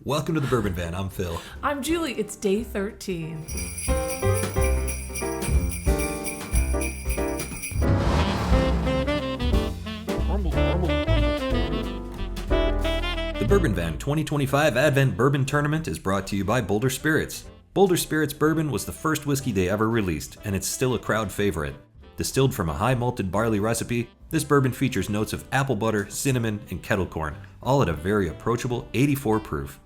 Welcome to the Bourbon Van. I'm Phil. I'm Julie. It's day 13. The Bourbon Van 2025 Advent Bourbon Tournament is brought to you by Boulder Spirits. Boulder Spirits Bourbon was the first whiskey they ever released, and it's still a crowd favorite. Distilled from a high malted barley recipe, this bourbon features notes of apple butter, cinnamon, and kettle corn, all at a very approachable 84 proof.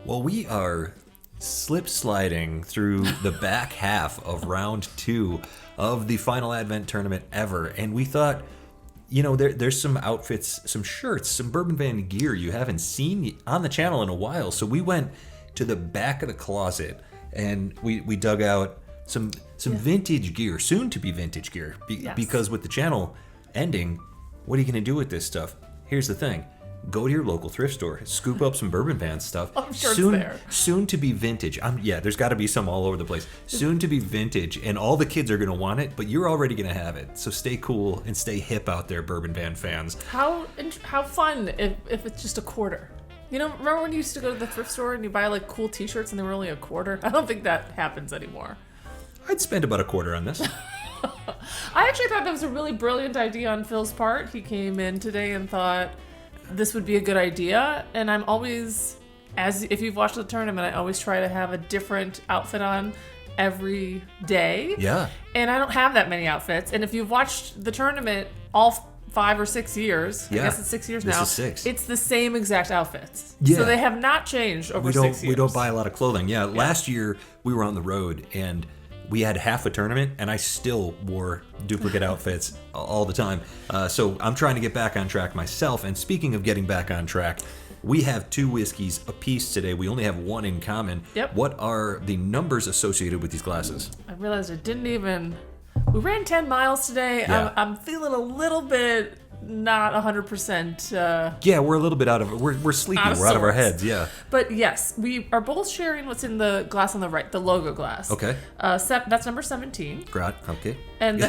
Well, we are slip-sliding through the back half of round 2 of the final Advent tournament ever, and we thought, you know, there's some outfits, some shirts, some Bourbon Van gear you haven't seen on the channel in a while, so we went to the back of the closet and we dug out some vintage gear, soon to be vintage gear, because with the channel ending, what are you going to do with this stuff? Here's the thing. Go to your local thrift store, scoop up some Bourbon Van stuff. I'm sure it's there. Soon to be vintage. There's got to be some all over the place. Soon to be vintage, and all the kids are going to want it, but you're already going to have it. So stay cool and stay hip out there, Bourbon Van fans. How fun if it's just a quarter. You know, remember when you used to go to the thrift store and you buy like cool t-shirts and they were only a quarter? I don't think that happens anymore. I'd spend about a quarter on this. I actually thought that was a really brilliant idea on Phil's part. He came in today and thought this would be a good idea, and I'm always, if you've watched the tournament, I always try to have a different outfit on every day. Yeah. And I don't have that many outfits, and if you've watched the tournament all 5 or 6 years, I guess it's 6 years now. This is 6. It's the same exact outfits. Yeah. So they have not changed over 6 years. We don't buy a lot of clothing. Yeah, last year we were on the road and we had half a tournament, and I still wore duplicate outfits all the time. So I'm trying to get back on track myself. And speaking of getting back on track, we have 2 whiskeys apiece today. We only have 1 in common. Yep. What are the numbers associated with these glasses? I realized it didn't even... We ran 10 miles today. Yeah. I'm feeling a little bit not 100%. Yeah, we're a little bit out of it. We're sleepy. We're out of our heads. Yeah. But yes, we are both sharing what's in the glass on the right, the logo glass. Okay. That's number 17. Great. Okay. And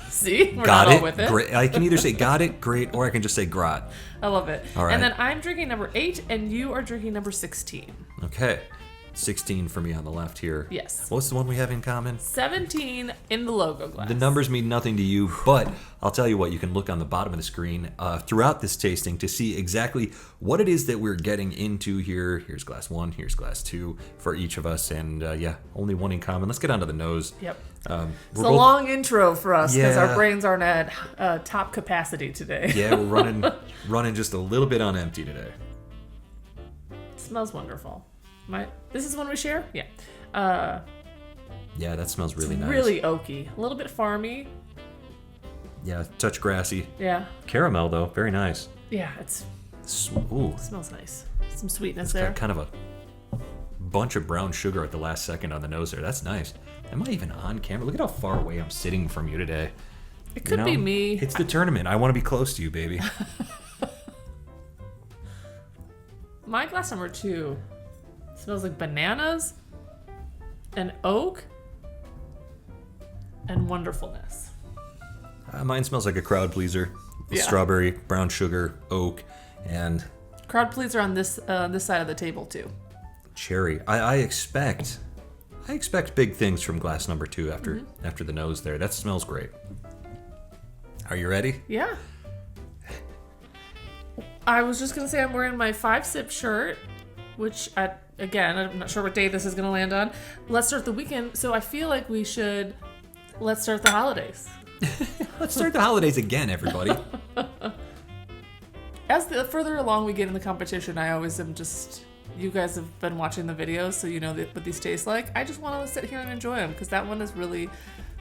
see, we're got not it. all with it. Great. I can either say got it, great, or I can just say grat. I love it. All right. And then I'm drinking number 8, and you are drinking number 16. Okay. 16 for me on the left here. Yes. What's the one we have in common? 17 in the logo glass. The numbers mean nothing to you, but I'll tell you what, you can look on the bottom of the screen throughout this tasting to see exactly what it is that we're getting into here. Here's glass 1, here's glass 2 for each of us, and only 1 in common. Let's get onto the nose. Yep. It's a long intro for us because our brains aren't at top capacity today. Yeah, we're running just a little bit on empty today. It smells wonderful. This is one we share? Yeah. Yeah, that smells really nice. Really oaky. A little bit farmy. Yeah, touch grassy. Yeah. Caramel, though. Very nice. Yeah, Ooh. it smells nice. Some sweetness It's there. got kind of a bunch of brown sugar at the last second on the nose there. That's nice. Am I even on camera? Look at how far away I'm sitting from you today. It could be me. It's the tournament. I want to be close to you, baby. My glass number 2 smells like bananas and oak and wonderfulness. Mine smells like a crowd pleaser. Strawberry, brown sugar, oak, and crowd pleaser on this side of the table too. Cherry. I expect big things from glass number 2 after the nose there. That smells great. Are you ready? Yeah. I was just gonna say I'm wearing my 5-sip shirt, which again, I'm not sure what day this is going to land on. Let's start the weekend. So I feel like let's start the holidays. Let's start the holidays again, everybody. As the further along we get in the competition, I always am you guys have been watching the videos, so you know what these taste like. I just want to sit here and enjoy them because that one is really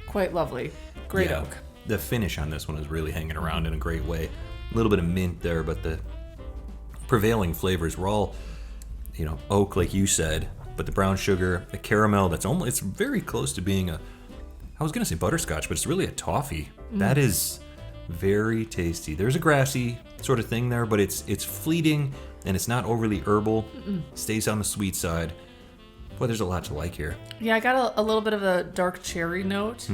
quite lovely. Great oak. The finish on this one is really hanging around in a great way. A little bit of mint there, but the prevailing flavors were all, oak, like you said, but the brown sugar, the caramel, it's very close to being I was going to say butterscotch, but it's really a toffee. That is very tasty. There's a grassy sort of thing there, but it's fleeting and it's not overly herbal. Stays on the sweet side. Boy, there's a lot to like here. Yeah, I got a little bit of a dark cherry note,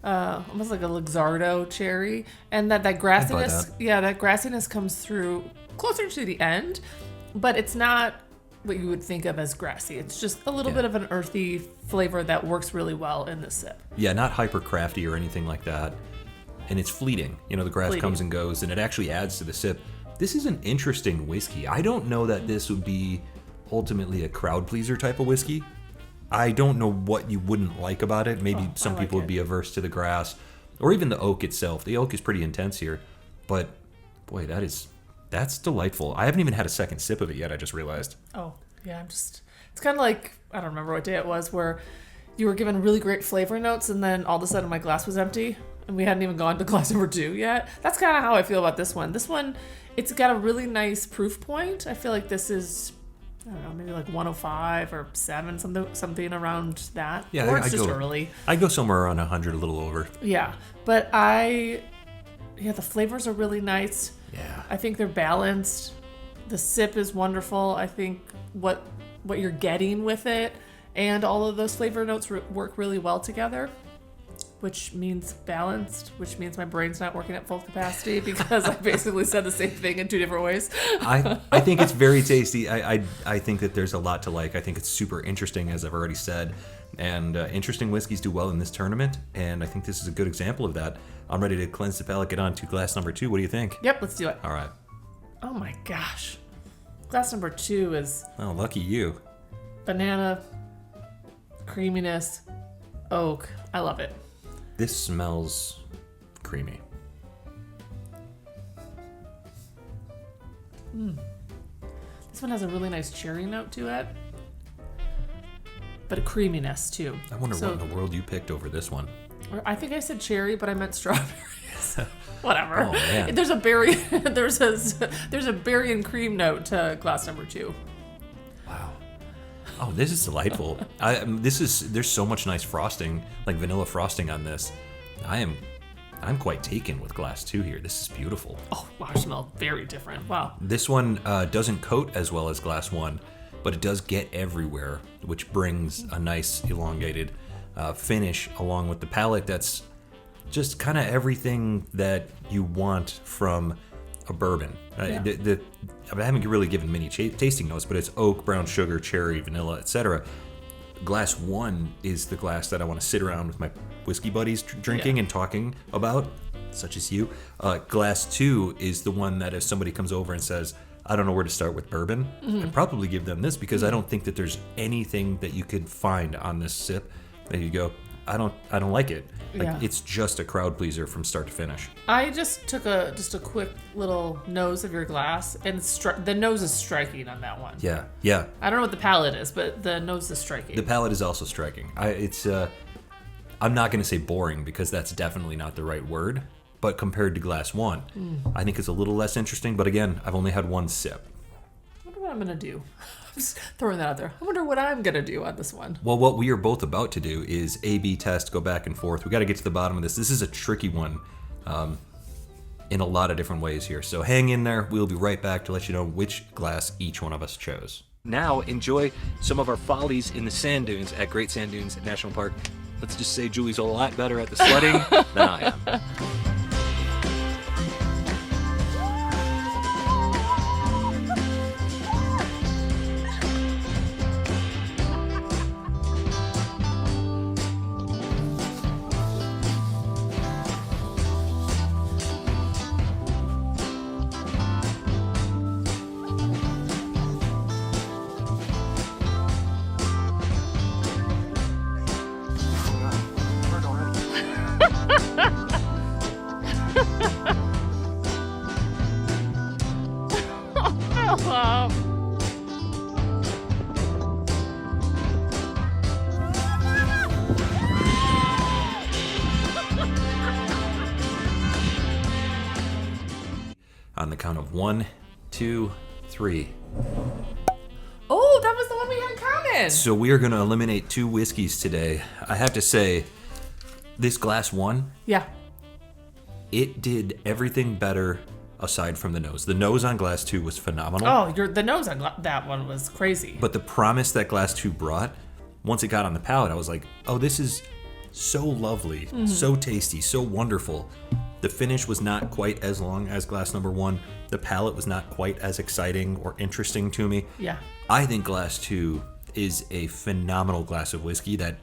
almost like a Luxardo cherry, and that grassiness. Yeah, that grassiness comes through closer to the end, but it's not what you would think of as grassy. It's just a little Yeah. bit of an earthy flavor that works really well in this sip. Yeah, not hyper crafty or anything like that. And it's fleeting. You know, the grass comes and goes, and it actually adds to the sip. This is an interesting whiskey. I don't know that this would be ultimately a crowd pleaser type of whiskey. I don't know what you wouldn't like about it. Maybe some people would be averse to the grass or even the oak itself. The oak is pretty intense here, but boy, that's delightful. I haven't even had a second sip of it yet. I just realized. Oh, yeah. it's kind of like, I don't remember what day it was, where you were given really great flavor notes and then all of a sudden my glass was empty and we hadn't even gone to glass number 2 yet. That's kind of how I feel about this one. This one, it's got a really nice proof point. I feel like this is, I don't know, maybe like 105 or 7, something around that. Yeah, or it's just early. I go somewhere around 100, a little over. Yeah, but the flavors are really nice. Yeah. I think they're balanced. The sip is wonderful. I think what you're getting with it and all of those flavor notes work really well together, which means balanced, which means my brain's not working at full capacity because I basically said the same thing in 2 different ways. I think it's very tasty. I think that there's a lot to like. I think it's super interesting, as I've already said. And interesting whiskeys do well in this tournament, and I think this is a good example of that. I'm ready to cleanse the palate, get on to glass number 2. What do you think? Yep, let's do it. All right. Oh my gosh. Glass number 2 is Oh, lucky you. banana, creaminess, oak. I love it. This smells creamy. This one has a really nice cherry note to it, but a creaminess too. I wonder what in the world you picked over this one. Or I think I said cherry, but I meant strawberries. Whatever. Oh, man. There's a berry. there's a berry and cream note to glass number 2. Wow. Oh, this is delightful. There's so much nice frosting, like vanilla frosting on this. I'm quite taken with glass 2 here. This is beautiful. Oh, wow, it smells very different. Wow. This one doesn't coat as well as glass 1, but it does get everywhere, which brings a nice elongated finish along with the palate that's just kind of everything that you want from a bourbon. Yeah. I haven't really given many tasting notes, but it's oak, brown sugar, cherry, vanilla, etc. Glass 1 is the glass that I want to sit around with my whiskey buddies drinking and talking about, such as you. Glass 2 is the one that if somebody comes over and says, I don't know where to start with bourbon, I'd probably give them this because I don't think that there's anything that you could find on this sip that you go, I don't like it. Like, it's just a crowd pleaser from start to finish. I just took a quick little nose of your glass, and the nose is striking on that one. Yeah. I don't know what the palate is, but the nose is striking. The palate is also striking. I'm not going to say boring because that's definitely not the right word, but compared to glass 1, I think it's a little less interesting. But again, I've only had one sip. I wonder what I'm going to do. I'm just throwing that out there. I wonder what I'm going to do on this one. Well, what we are both about to do is A/B test, go back and forth. We got to get to the bottom of this. This is a tricky one in a lot of different ways here. So hang in there. We'll be right back to let you know which glass each one of us chose. Now enjoy some of our follies in the sand dunes at Great Sand Dunes National Park. Let's just say Julie's a lot better at the sledding than I am. On the count of 1, 2, 3. Oh, that was the one we had in common. So we are going to eliminate 2 whiskeys today. I have to say, this glass 1, Yeah. it did everything better aside from the nose. The nose on glass 2 was phenomenal. Oh, the nose on that one was crazy. But the promise that glass 2 brought, once it got on the palate, I was like, oh, this is so lovely, so tasty, so wonderful. The finish was not quite as long as glass number 1. The palate was not quite as exciting or interesting to me. Yeah. I think glass 2 is a phenomenal glass of whiskey that,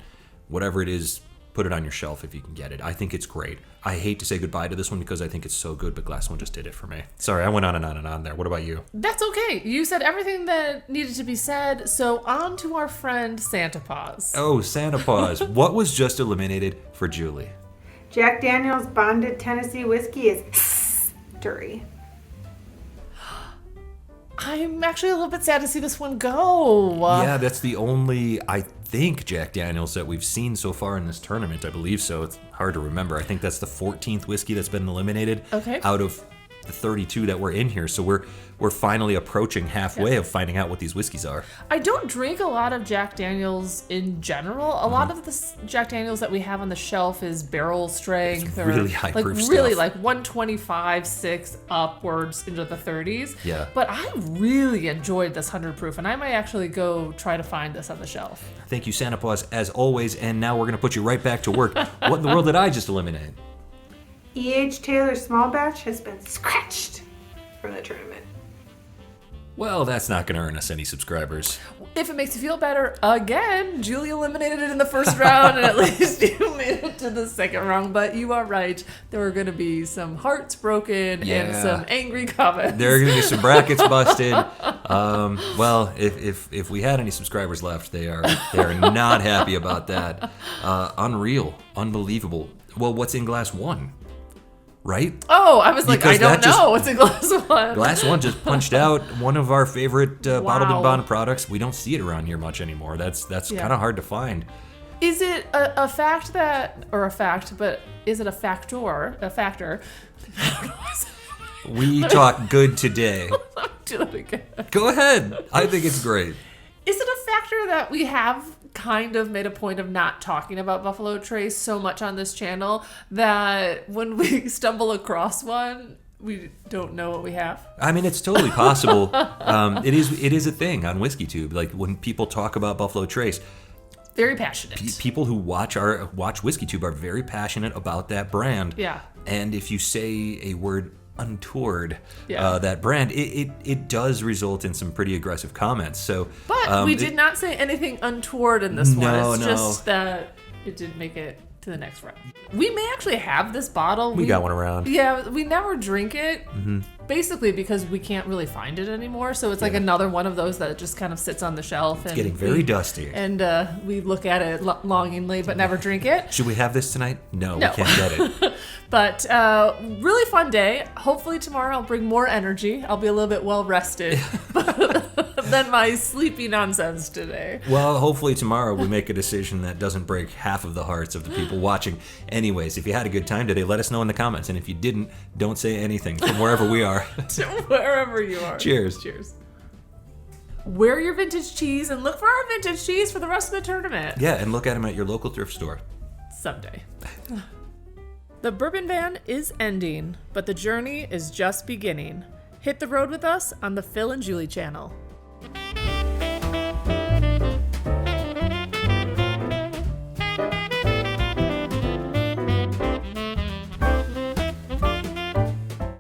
whatever it is, put it on your shelf if you can get it. I think it's great. I hate to say goodbye to this one because I think it's so good, but glass 1 just did it for me. Sorry, I went on and on and on there. What about you? That's okay. You said everything that needed to be said, so on to our friend Santa Paws. Oh, Santa Paws. What was just eliminated for Julie? Jack Daniel's Bonded Tennessee Whiskey is stirry. I'm actually a little bit sad to see this one go. Yeah, that's the only, I think, Jack Daniels that we've seen so far in this tournament. I believe so. It's hard to remember. I think that's the 14th whiskey that's been eliminated out of the 32 that were in here. So we're finally approaching halfway of finding out what these whiskeys are. I don't drink a lot of Jack Daniels in general. A lot of the Jack Daniels that we have on the shelf is barrel strength, or really high proof stuff. Really like 125, 6 upwards into the 30s. Yeah. But I really enjoyed this 100 proof, and I might actually go try to find this on the shelf. Thank you, Santa Paws, as always. And now we're going to put you right back to work. What in the world did I just eliminate? E.H. Taylor Small Batch has been scratched from the tournament. Well, that's not going to earn us any subscribers. If it makes you feel better, again, Julie eliminated it in the first round, and at least you made it to the second round. But you are right. There are going to be some hearts broken and some angry comments. There are going to be some brackets busted. Well, if we had any subscribers left, they are not happy about that. Unreal. Unbelievable. Well, what's in glass 1? Right? Oh, I was like, Because I don't know what's in glass 1. Glass 1 just punched out one of our favorite bottled and Wow. bond products. We don't see it around here much anymore. That's kind of hard to find. Is it a fact that, or a fact, but is it a factor? We talk good today. Do that again. Go ahead. I think it's great. Is it a factor that we have kind of made a point of not talking about Buffalo Trace so much on this channel that when we stumble across one, we don't know what we have? I mean, it's totally possible. It is a thing on WhiskeyTube. Like when people talk about Buffalo Trace, Very passionate. people who watch WhiskeyTube are very passionate about that brand. Yeah. And if you say a word untoward, Yeah. that brand, it does result in some pretty aggressive comments. So, But we did not say anything untoward in this one. No, It's no. just that it didn't make it to the next round. We may actually have this bottle. We got one around. Yeah, we never drink it. Basically because we can't really find it anymore. So it's like another one of those that just kind of sits on the shelf. It's getting very dusty. And we look at it longingly but never drink it. Should we have this tonight? No, No. we can't get it. But really fun day. Hopefully tomorrow I'll bring more energy. I'll be a little bit well rested than my sleepy nonsense today. Well, hopefully tomorrow we make a decision that doesn't break half of the hearts of the people watching. Anyways, if you had a good time today, let us know in the comments. And if you didn't, don't say anything from wherever we are. To wherever you are. Cheers. Cheers. Wear your vintage cheese and look for our vintage cheese for the rest of the tournament. Yeah, and look at them at your local thrift store. Someday. The Bourbon Van is ending, but the journey is just beginning. Hit the road with us on the Phil and Julie channel.